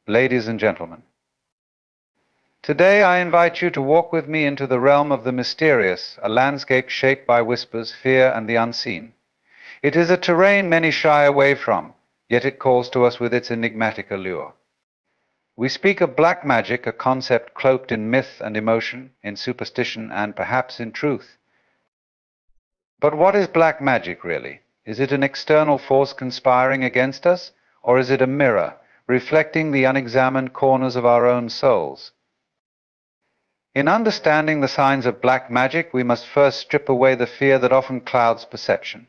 Ladies and gentlemen, today I invite you to walk with me into the realm of the mysterious, a landscape shaped by whispers, fear, and the unseen. It is a terrain many shy away from, yet it calls to us with its enigmatic allure. We speak of black magic, a concept cloaked in myth and emotion, in superstition, and perhaps in truth. But what is black magic really? Is it an external force conspiring against us, or is it a mirror, reflecting the unexamined corners of our own souls? In understanding the signs of black magic, we must first strip away the fear that often clouds perception.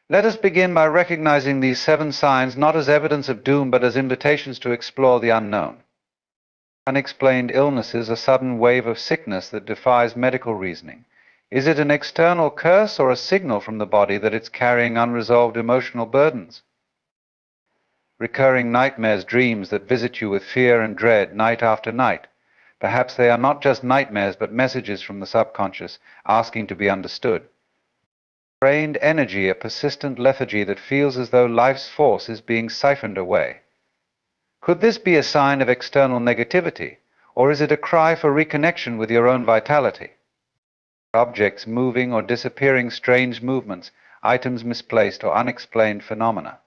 Let us begin by recognizing these 7 signs not as evidence of doom but as invitations to explore the unknown. Unexplained illness is a sudden wave of sickness that defies medical reasoning. Is it an external curse or a signal from the body that it's carrying unresolved emotional burdens? Recurring nightmares, dreams that visit you with fear and dread night after night. Perhaps they are not just nightmares but messages from the subconscious asking to be understood. Drained energy, a persistent lethargy that feels as though life's force is being siphoned away. Could this be a sign of external negativity, or is it a cry for reconnection with your own vitality? Objects moving or disappearing, strange movements, items misplaced, or unexplained phenomena.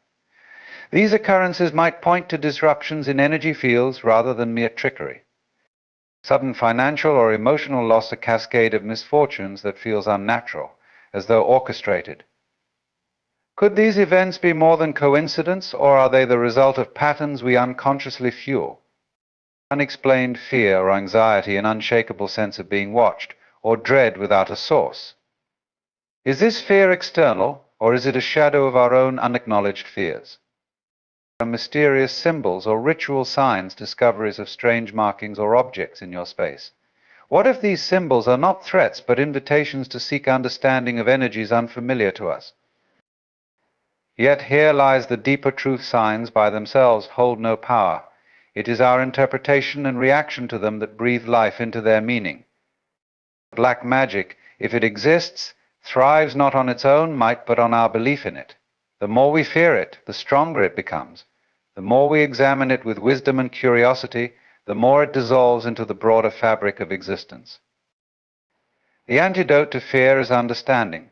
These occurrences might point to disruptions in energy fields rather than mere trickery. Sudden financial or emotional loss, a cascade of misfortunes that feels unnatural, as though orchestrated. Could these events be more than coincidence, or are they the result of patterns we unconsciously fuel? Unexplained fear or anxiety, an unshakable sense of being watched, or dread without a source. Is this fear external, or is it a shadow of our own unacknowledged fears? Mysterious symbols or ritual signs, discoveries of strange markings or objects in your space. What if these symbols are not threats but invitations to seek understanding of energies unfamiliar to us? Yet here lies the deeper truth: signs by themselves hold no power. It is our interpretation and reaction to them that breathe life into their meaning. Black magic, if it exists, thrives not on its own might but on our belief in it. The more we fear it, the stronger it becomes. The more we examine it with wisdom and curiosity, the more it dissolves into the broader fabric of existence. The antidote to fear is understanding.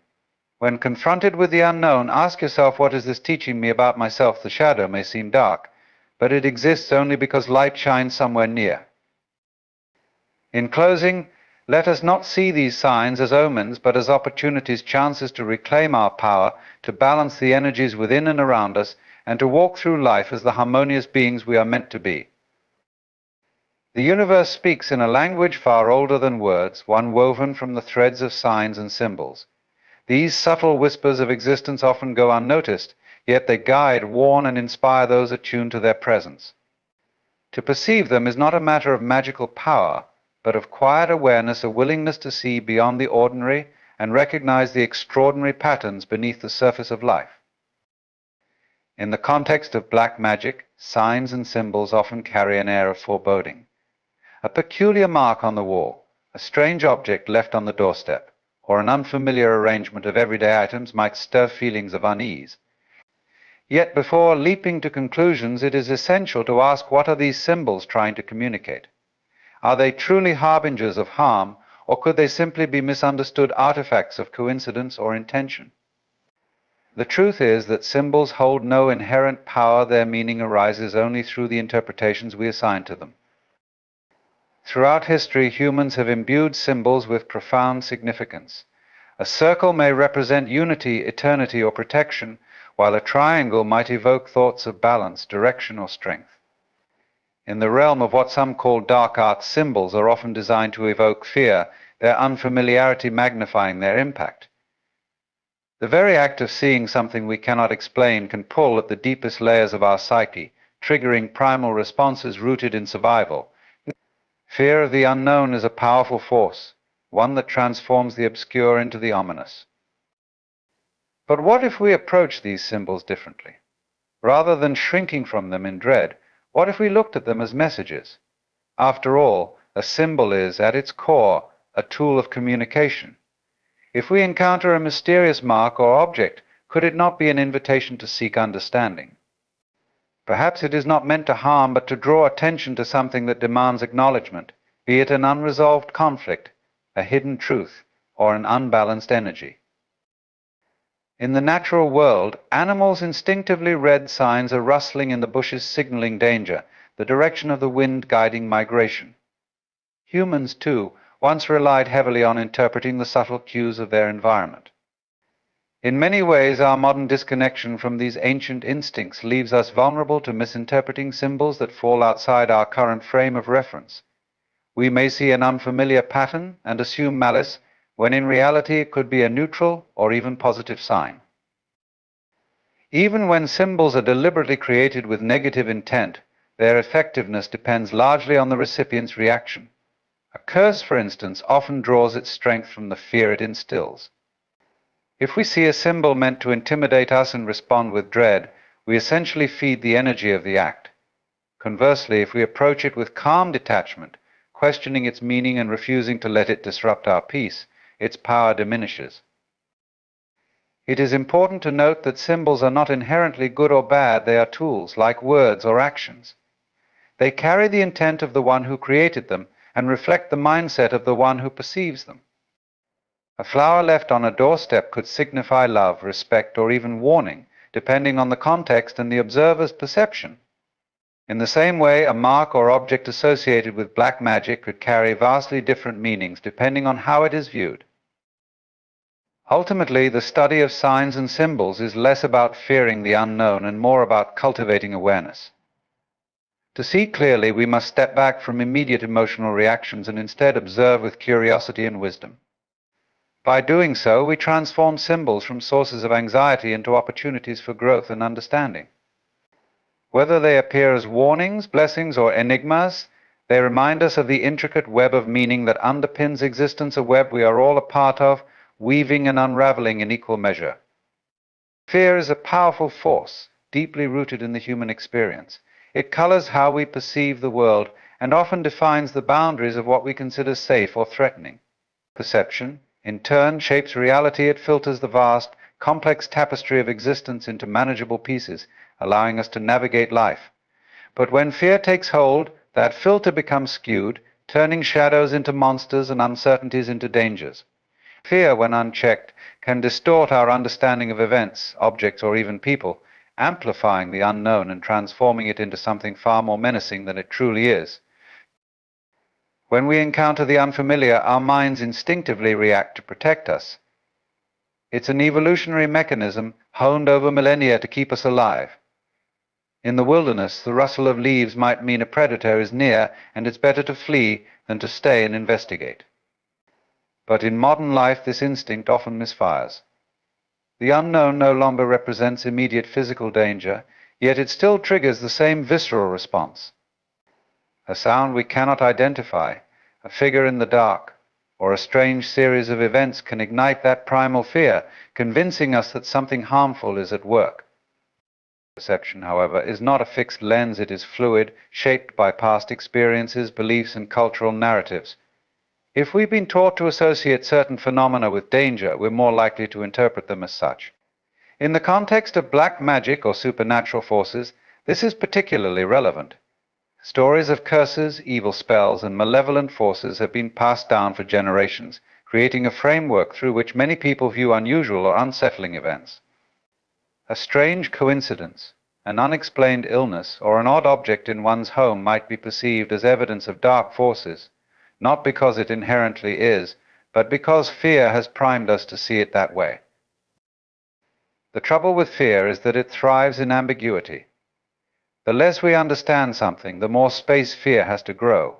When confronted with the unknown, ask yourself, what is this teaching me about myself? The shadow may seem dark, but it exists only because light shines somewhere near. In closing, let us not see these signs as omens, but as opportunities, chances to reclaim our power, to balance the energies within and around us, and to walk through life as the harmonious beings we are meant to be. The universe speaks in a language far older than words, one woven from the threads of signs and symbols. These subtle whispers of existence often go unnoticed, yet they guide, warn, and inspire those attuned to their presence. To perceive them is not a matter of magical power, but of quiet awareness, a willingness to see beyond the ordinary and recognize the extraordinary patterns beneath the surface of life. In the context of black magic, signs and symbols often carry an air of foreboding. A peculiar mark on the wall, a strange object left on the doorstep, or an unfamiliar arrangement of everyday items might stir feelings of unease. Yet before leaping to conclusions, it is essential to ask, what are these symbols trying to communicate? Are they truly harbingers of harm, or could they simply be misunderstood artifacts of coincidence or intention? The truth is that symbols hold no inherent power. Their meaning arises only through the interpretations we assign to them. Throughout history, humans have imbued symbols with profound significance. A circle may represent unity, eternity, or protection, while a triangle might evoke thoughts of balance, direction, or strength. In the realm of what some call dark arts, symbols are often designed to evoke fear, their unfamiliarity magnifying their impact. The very act of seeing something we cannot explain can pull at the deepest layers of our psyche, triggering primal responses rooted in survival. Fear of the unknown is a powerful force, one that transforms the obscure into the ominous. But what if we approach these symbols differently? Rather than shrinking from them in dread, what if we looked at them as messages? After all, a symbol is, at its core, a tool of communication. If we encounter a mysterious mark or object, could it not be an invitation to seek understanding? Perhaps it is not meant to harm, but to draw attention to something that demands acknowledgement, be it an unresolved conflict, a hidden truth, or an unbalanced energy. In the natural world, animals instinctively read signs, a rustling in the bushes signaling danger, the direction of the wind guiding migration. Humans, too, once relied heavily on interpreting the subtle cues of their environment. In many ways, our modern disconnection from these ancient instincts leaves us vulnerable to misinterpreting symbols that fall outside our current frame of reference. We may see an unfamiliar pattern and assume malice, when in reality it could be a neutral or even positive sign. Even when symbols are deliberately created with negative intent, their effectiveness depends largely on the recipient's reaction. A curse, for instance, often draws its strength from the fear it instills. If we see a symbol meant to intimidate us and respond with dread, we essentially feed the energy of the act. Conversely, if we approach it with calm detachment, questioning its meaning and refusing to let it disrupt our peace, its power diminishes. It is important to note that symbols are not inherently good or bad, they are tools, like words or actions. They carry the intent of the one who created them and reflect the mindset of the one who perceives them. A flower left on a doorstep could signify love, respect, or even warning, depending on the context and the observer's perception. In the same way, a mark or object associated with black magic could carry vastly different meanings depending on how it is viewed. Ultimately, the study of signs and symbols is less about fearing the unknown and more about cultivating awareness. To see clearly, we must step back from immediate emotional reactions and instead observe with curiosity and wisdom. By doing so, we transform symbols from sources of anxiety into opportunities for growth and understanding. Whether they appear as warnings, blessings, or enigmas, they remind us of the intricate web of meaning that underpins existence, a web we are all a part of, weaving and unraveling in equal measure. Fear is a powerful force, deeply rooted in the human experience. It colors how we perceive the world and often defines the boundaries of what we consider safe or threatening. Perception, in turn, shapes reality. It filters the vast, complex tapestry of existence into manageable pieces, allowing us to navigate life. But when fear takes hold, that filter becomes skewed, turning shadows into monsters and uncertainties into dangers. Fear, when unchecked, can distort our understanding of events, objects, or even people, amplifying the unknown and transforming it into something far more menacing than it truly is. When we encounter the unfamiliar, our minds instinctively react to protect us. It's an evolutionary mechanism honed over millennia to keep us alive. In the wilderness, the rustle of leaves might mean a predator is near, and it's better to flee than to stay and investigate. But in modern life, this instinct often misfires. The unknown no longer represents immediate physical danger, yet it still triggers the same visceral response. A sound we cannot identify, a figure in the dark, or a strange series of events can ignite that primal fear, convincing us that something harmful is at work. Perception, however, is not a fixed lens. It is fluid, shaped by past experiences, beliefs, and cultural narratives. If we've been taught to associate certain phenomena with danger, we're more likely to interpret them as such. In the context of black magic or supernatural forces, this is particularly relevant. Stories of curses, evil spells, and malevolent forces have been passed down for generations, creating a framework through which many people view unusual or unsettling events. A strange coincidence, an unexplained illness, or an odd object in one's home might be perceived as evidence of dark forces, not because it inherently is, but because fear has primed us to see it that way. The trouble with fear is that it thrives in ambiguity. The less we understand something, the more space fear has to grow.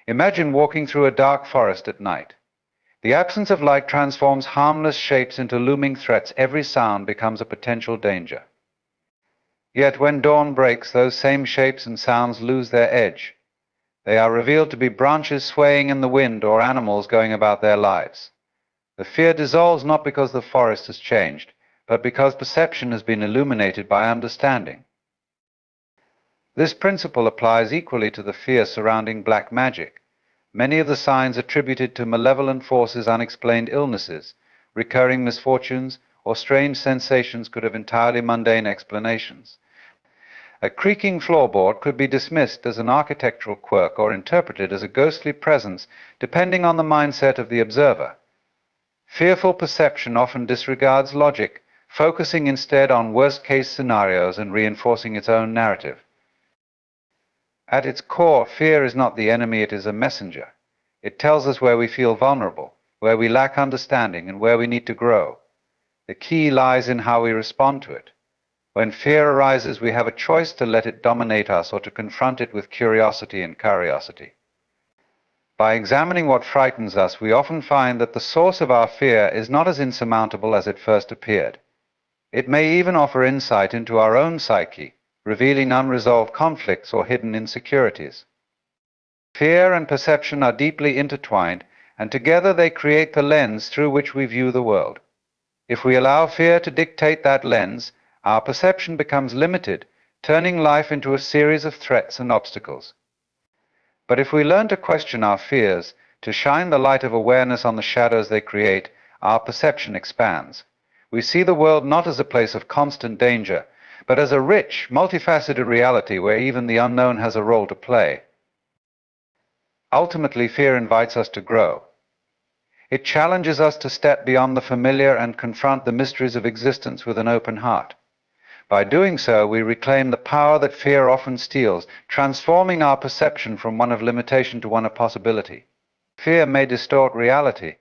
Imagine walking through a dark forest at night. The absence of light transforms harmless shapes into looming threats. Every sound becomes a potential danger. Yet when dawn breaks, those same shapes and sounds lose their edge. They are revealed to be branches swaying in the wind or animals going about their lives. The fear dissolves not because the forest has changed, but because perception has been illuminated by understanding. This principle applies equally to the fear surrounding black magic. Many of the signs attributed to malevolent forces, unexplained illnesses, recurring misfortunes, or strange sensations could have entirely mundane explanations. A creaking floorboard could be dismissed as an architectural quirk or interpreted as a ghostly presence, depending on the mindset of the observer. Fearful perception often disregards logic, focusing instead on worst-case scenarios and reinforcing its own narrative. At its core, fear is not the enemy, it is a messenger. It tells us where we feel vulnerable, where we lack understanding, and where we need to grow. The key lies in how we respond to it. When fear arises, we have a choice to let it dominate us or to confront it with curiosity and curiosity. By examining what frightens us, we often find that the source of our fear is not as insurmountable as it first appeared. It may even offer insight into our own psyche, revealing unresolved conflicts or hidden insecurities. Fear and perception are deeply intertwined, and together they create the lens through which we view the world. If we allow fear to dictate that lens, our perception becomes limited, turning life into a series of threats and obstacles. But if we learn to question our fears, to shine the light of awareness on the shadows they create, our perception expands. We see the world not as a place of constant danger, but as a rich, multifaceted reality where even the unknown has a role to play. Ultimately, fear invites us to grow. It challenges us to step beyond the familiar and confront the mysteries of existence with an open heart. By doing so, we reclaim the power that fear often steals, transforming our perception from one of limitation to one of possibility. Fear may distort reality,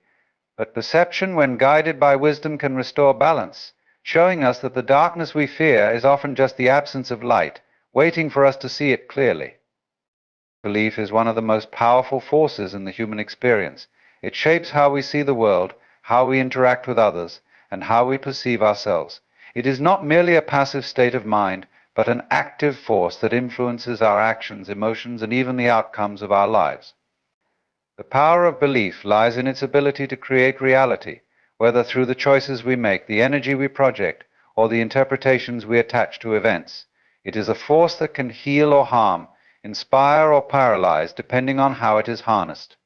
but perception, when guided by wisdom, can restore balance, showing us that the darkness we fear is often just the absence of light, waiting for us to see it clearly. Belief is one of the most powerful forces in the human experience. It shapes how we see the world, how we interact with others, and how we perceive ourselves. It is not merely a passive state of mind, but an active force that influences our actions, emotions, and even the outcomes of our lives. The power of belief lies in its ability to create reality, whether through the choices we make, the energy we project, or the interpretations we attach to events. It is a force that can heal or harm, inspire or paralyze, depending on how it is harnessed.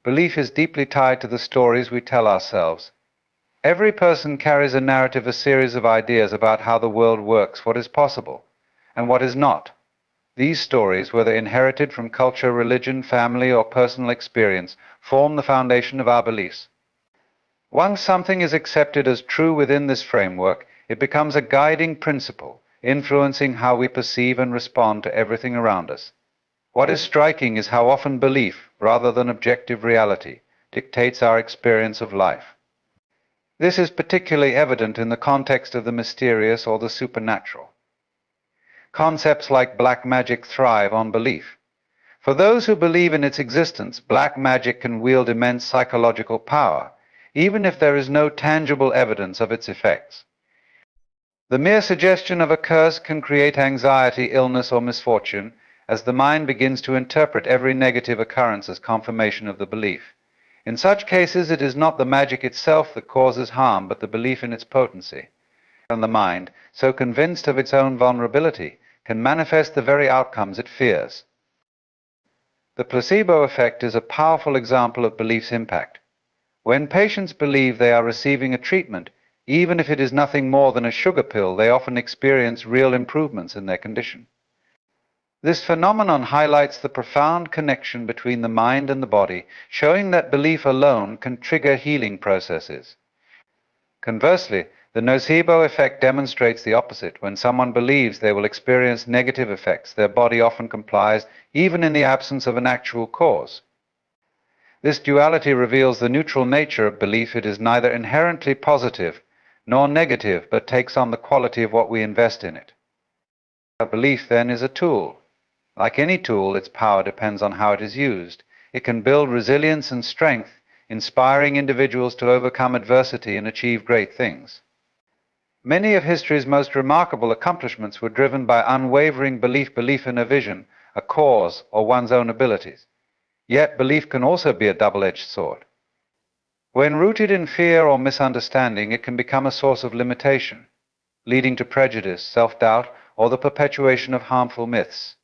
Belief is deeply tied to the stories we tell ourselves. Every person carries a narrative, a series of ideas about how the world works, what is possible, and what is not. These stories, whether inherited from culture, religion, family, or personal experience, form the foundation of our beliefs. Once something is accepted as true within this framework, it becomes a guiding principle, influencing how we perceive and respond to everything around us. What is striking is how often belief, rather than objective reality, dictates our experience of life. This is particularly evident in the context of the mysterious or the supernatural. Concepts like black magic thrive on belief. For those who believe in its existence, black magic can wield immense psychological power, even if there is no tangible evidence of its effects. The mere suggestion of a curse can create anxiety, illness, or misfortune, as the mind begins to interpret every negative occurrence as confirmation of the belief. In such cases, it is not the magic itself that causes harm, but the belief in its potency. And the mind, so convinced of its own vulnerability, can manifest the very outcomes it fears. The placebo effect is a powerful example of belief's impact. When patients believe they are receiving a treatment, even if it is nothing more than a sugar pill, they often experience real improvements in their condition. This phenomenon highlights the profound connection between the mind and the body, showing that belief alone can trigger healing processes. Conversely, the nocebo effect demonstrates the opposite. When someone believes they will experience negative effects, their body often complies, even in the absence of an actual cause. This duality reveals the neutral nature of belief. It is neither inherently positive nor negative, but takes on the quality of what we invest in it. A belief, then, is a tool. Like any tool, its power depends on how it is used. It can build resilience and strength, inspiring individuals to overcome adversity and achieve great things. Many of history's most remarkable accomplishments were driven by unwavering belief in a vision, a cause, or one's own abilities. Yet belief can also be a double-edged sword. When rooted in fear or misunderstanding, it can become a source of limitation, leading to prejudice, self-doubt, or the perpetuation of harmful myths.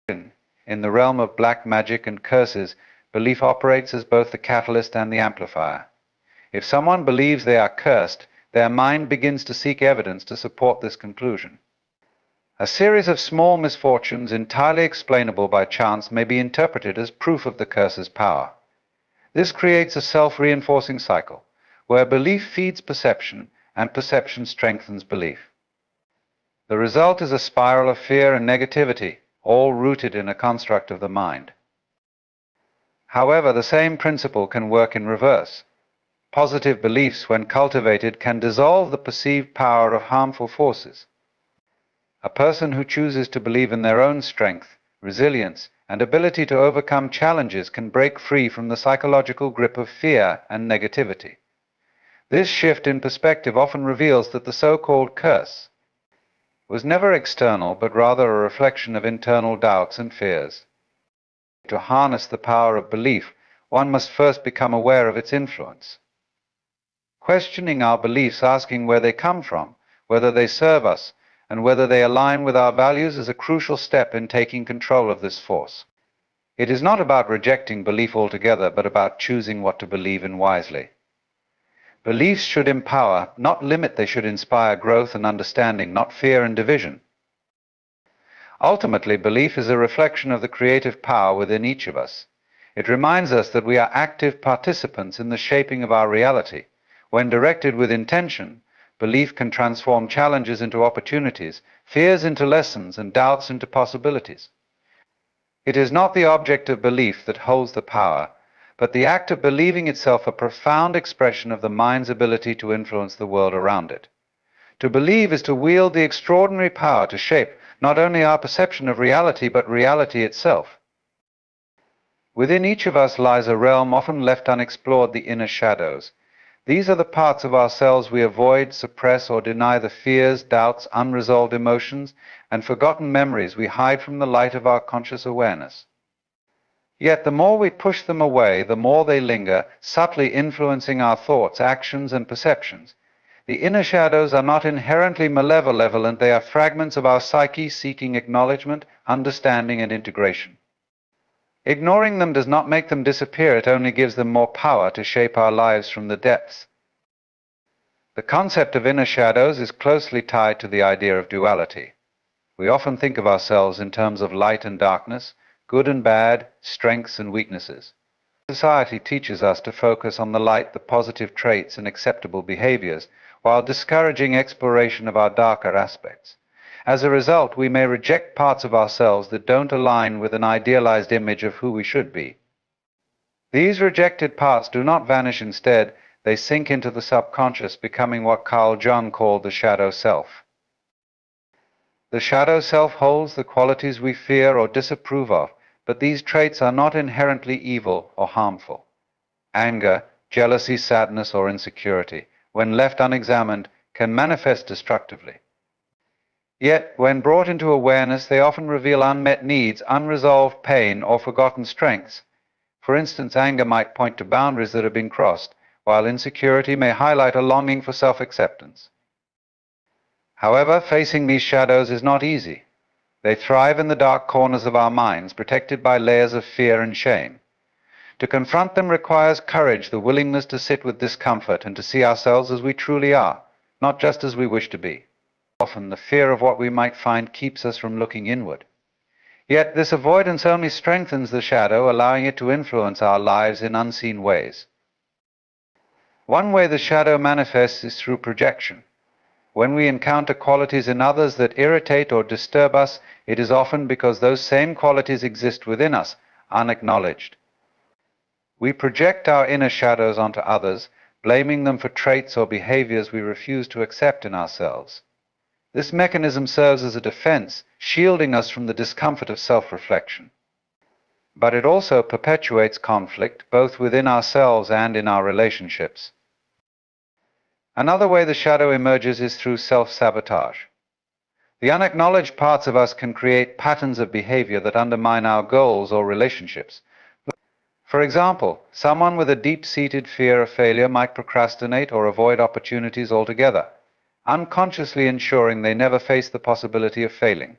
In the realm of black magic and curses, belief operates as both the catalyst and the amplifier. If someone believes they are cursed, their mind begins to seek evidence to support this conclusion. A series of small misfortunes entirely explainable by chance may be interpreted as proof of the curse's power. This creates a self-reinforcing cycle, where belief feeds perception and perception strengthens belief. The result is a spiral of fear and negativity, all rooted in a construct of the mind. However, the same principle can work in reverse. Positive beliefs, when cultivated, can dissolve the perceived power of harmful forces. A person who chooses to believe in their own strength, resilience, and ability to overcome challenges can break free from the psychological grip of fear and negativity. This shift in perspective often reveals that the so-called curse was never external, but rather a reflection of internal doubts and fears. To harness the power of belief, one must first become aware of its influence. Questioning our beliefs, asking where they come from, whether they serve us, and whether they align with our values is a crucial step in taking control of this force. It is not about rejecting belief altogether, but about choosing what to believe in wisely. Beliefs should empower, not limit. They should inspire growth and understanding, not fear and division. Ultimately, belief is a reflection of the creative power within each of us. It reminds us that we are active participants in the shaping of our reality. When directed with intention, belief can transform challenges into opportunities, fears into lessons, and doubts into possibilities. It is not the object of belief that holds the power, but the act of believing itself a profound expression of the mind's ability to influence the world around it. To believe is to wield the extraordinary power to shape not only our perception of reality, but reality itself. Within each of us lies a realm often left unexplored, the inner shadows. These are the parts of ourselves we avoid, suppress, or deny, the fears, doubts, unresolved emotions, and forgotten memories we hide from the light of our conscious awareness. Yet the more we push them away, the more they linger, subtly influencing our thoughts, actions, and perceptions. The inner shadows are not inherently malevolent, they are fragments of our psyche seeking acknowledgement, understanding, and integration. Ignoring them does not make them disappear, it only gives them more power to shape our lives from the depths. The concept of inner shadows is closely tied to the idea of duality. We often think of ourselves in terms of light and darkness, good and bad, strengths and weaknesses. Society teaches us to focus on the light, the positive traits and acceptable behaviors, while discouraging exploration of our darker aspects. As a result, we may reject parts of ourselves that don't align with an idealized image of who we should be. These rejected parts do not vanish. Instead, they sink into the subconscious, becoming what Carl Jung called the shadow self. The shadow self holds the qualities we fear or disapprove of, but these traits are not inherently evil or harmful. Anger, jealousy, sadness, or insecurity, when left unexamined, can manifest destructively. Yet, when brought into awareness, they often reveal unmet needs, unresolved pain, or forgotten strengths. For instance, anger might point to boundaries that have been crossed, while insecurity may highlight a longing for self-acceptance. However, facing these shadows is not easy. They thrive in the dark corners of our minds, protected by layers of fear and shame. To confront them requires courage, the willingness to sit with discomfort and to see ourselves as we truly are, not just as we wish to be. Often the fear of what we might find keeps us from looking inward. Yet this avoidance only strengthens the shadow, allowing it to influence our lives in unseen ways. One way the shadow manifests is through projection. When we encounter qualities in others that irritate or disturb us, it is often because those same qualities exist within us, unacknowledged. We project our inner shadows onto others, blaming them for traits or behaviors we refuse to accept in ourselves. This mechanism serves as a defense, shielding us from the discomfort of self-reflection. But it also perpetuates conflict, both within ourselves and in our relationships. Another way the shadow emerges is through self-sabotage. The unacknowledged parts of us can create patterns of behavior that undermine our goals or relationships. For example, someone with a deep-seated fear of failure might procrastinate or avoid opportunities altogether, unconsciously ensuring they never face the possibility of failing.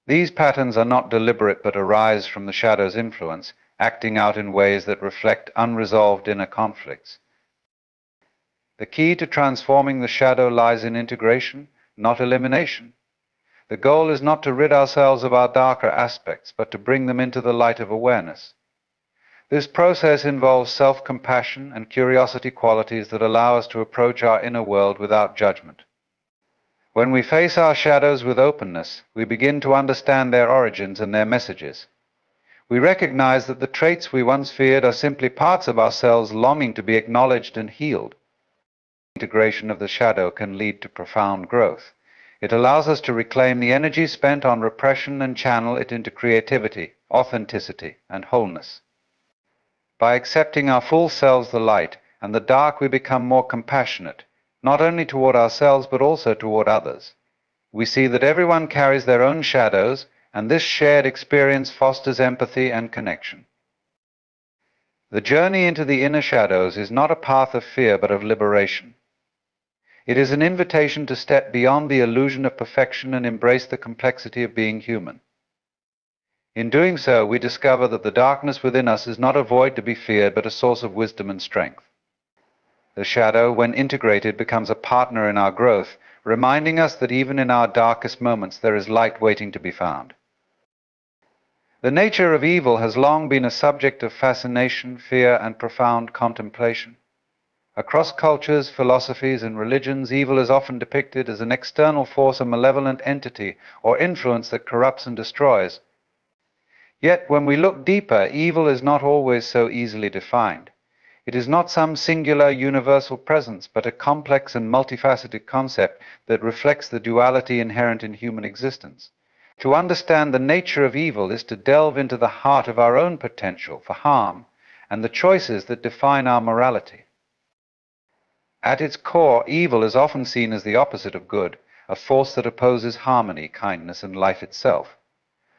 These patterns are not deliberate but arise from the shadow's influence, acting out in ways that reflect unresolved inner conflicts. The key to transforming the shadow lies in integration, not elimination. The goal is not to rid ourselves of our darker aspects, but to bring them into the light of awareness. This process involves self-compassion and curiosity qualities that allow us to approach our inner world without judgment. When we face our shadows with openness, we begin to understand their origins and their messages. We recognize that the traits we once feared are simply parts of ourselves longing to be acknowledged and healed. Integration of the shadow can lead to profound growth. It allows us to reclaim the energy spent on repression and channel it into creativity, authenticity, and wholeness. By accepting our full selves, the light, and the dark, we become more compassionate, not only toward ourselves but also toward others. We see that everyone carries their own shadows, and this shared experience fosters empathy and connection. The journey into the inner shadows is not a path of fear but of liberation. It is an invitation to step beyond the illusion of perfection and embrace the complexity of being human. In doing so, we discover that the darkness within us is not a void to be feared, but a source of wisdom and strength. The shadow, when integrated, becomes a partner in our growth, reminding us that even in our darkest moments there is light waiting to be found. The nature of evil has long been a subject of fascination, fear, and profound contemplation. Across cultures, philosophies, and religions, evil is often depicted as an external force, a malevolent entity, or influence that corrupts and destroys. Yet, when we look deeper, evil is not always so easily defined. It is not some singular universal presence, but a complex and multifaceted concept that reflects the duality inherent in human existence. To understand the nature of evil is to delve into the heart of our own potential for harm and the choices that define our morality. At its core, evil is often seen as the opposite of good, a force that opposes harmony, kindness, and life itself.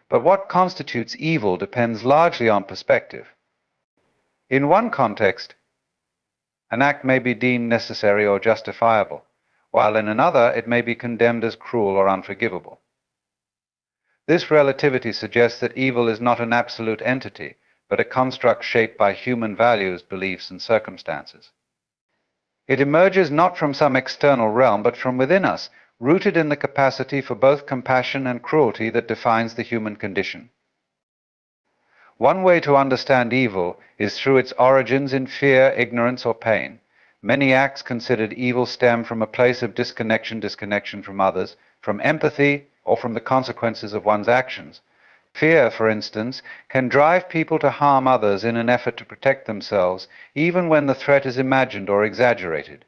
But what constitutes evil depends largely on perspective. In one context, an act may be deemed necessary or justifiable, while in another it may be condemned as cruel or unforgivable. This relativity suggests that evil is not an absolute entity, but a construct shaped by human values, beliefs, and circumstances. It emerges not from some external realm, but from within us, rooted in the capacity for both compassion and cruelty that defines the human condition. One way to understand evil is through its origins in fear, ignorance, or pain. Many acts considered evil stem from a place of disconnection from others, from empathy, or from the consequences of one's actions. Fear, for instance, can drive people to harm others in an effort to protect themselves, even when the threat is imagined or exaggerated.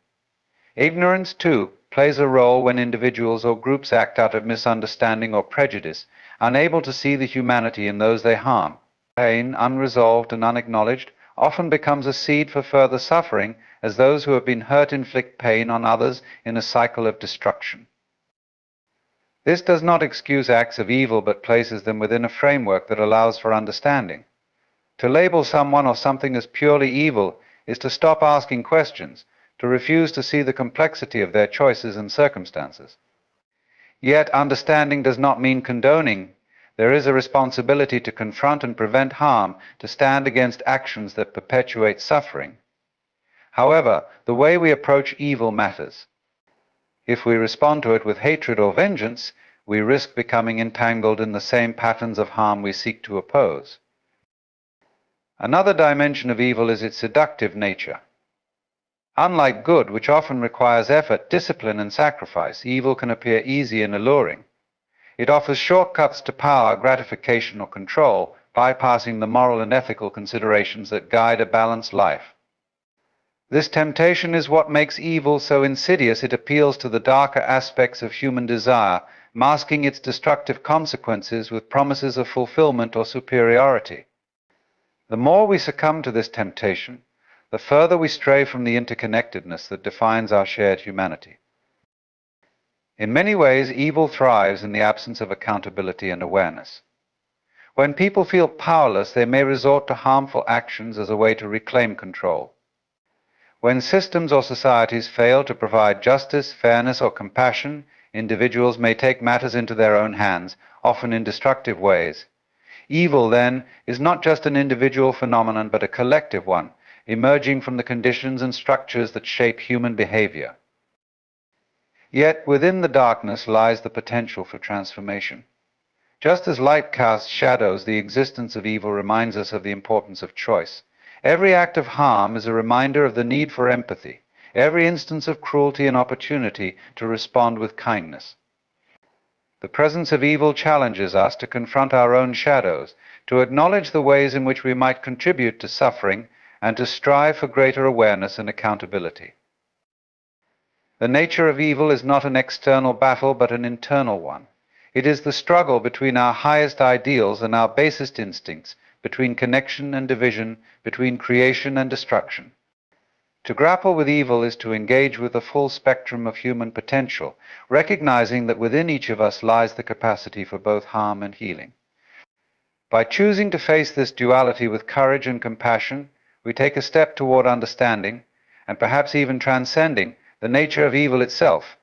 Ignorance, too, plays a role when individuals or groups act out of misunderstanding or prejudice, unable to see the humanity in those they harm. Pain, unresolved and unacknowledged, often becomes a seed for further suffering, as those who have been hurt inflict pain on others in a cycle of destruction. This does not excuse acts of evil, but places them within a framework that allows for understanding. To label someone or something as purely evil is to stop asking questions, to refuse to see the complexity of their choices and circumstances. Yet understanding does not mean condoning. There is a responsibility to confront and prevent harm, to stand against actions that perpetuate suffering. However, the way we approach evil matters. If we respond to it with hatred or vengeance, we risk becoming entangled in the same patterns of harm we seek to oppose. Another dimension of evil is its seductive nature. Unlike good, which often requires effort, discipline, and sacrifice, evil can appear easy and alluring. It offers shortcuts to power, gratification, or control, bypassing the moral and ethical considerations that guide a balanced life. This temptation is what makes evil so insidious. It appeals to the darker aspects of human desire, masking its destructive consequences with promises of fulfillment or superiority. The more we succumb to this temptation, the further we stray from the interconnectedness that defines our shared humanity. In many ways, evil thrives in the absence of accountability and awareness. When people feel powerless, they may resort to harmful actions as a way to reclaim control. When systems or societies fail to provide justice, fairness, or compassion, individuals may take matters into their own hands, often in destructive ways. Evil, then, is not just an individual phenomenon, but a collective one, emerging from the conditions and structures that shape human behavior. Yet within the darkness lies the potential for transformation. Just as light casts shadows, the existence of evil reminds us of the importance of choice. Every act of harm is a reminder of the need for empathy, every instance of cruelty an opportunity to respond with kindness. The presence of evil challenges us to confront our own shadows, to acknowledge the ways in which we might contribute to suffering, and to strive for greater awareness and accountability. The nature of evil is not an external battle, but an internal one. It is the struggle between our highest ideals and our basest instincts, between connection and division, between creation and destruction. To grapple with evil is to engage with the full spectrum of human potential, recognizing that within each of us lies the capacity for both harm and healing. By choosing to face this duality with courage and compassion, we take a step toward understanding, and perhaps even transcending, the nature of evil itself,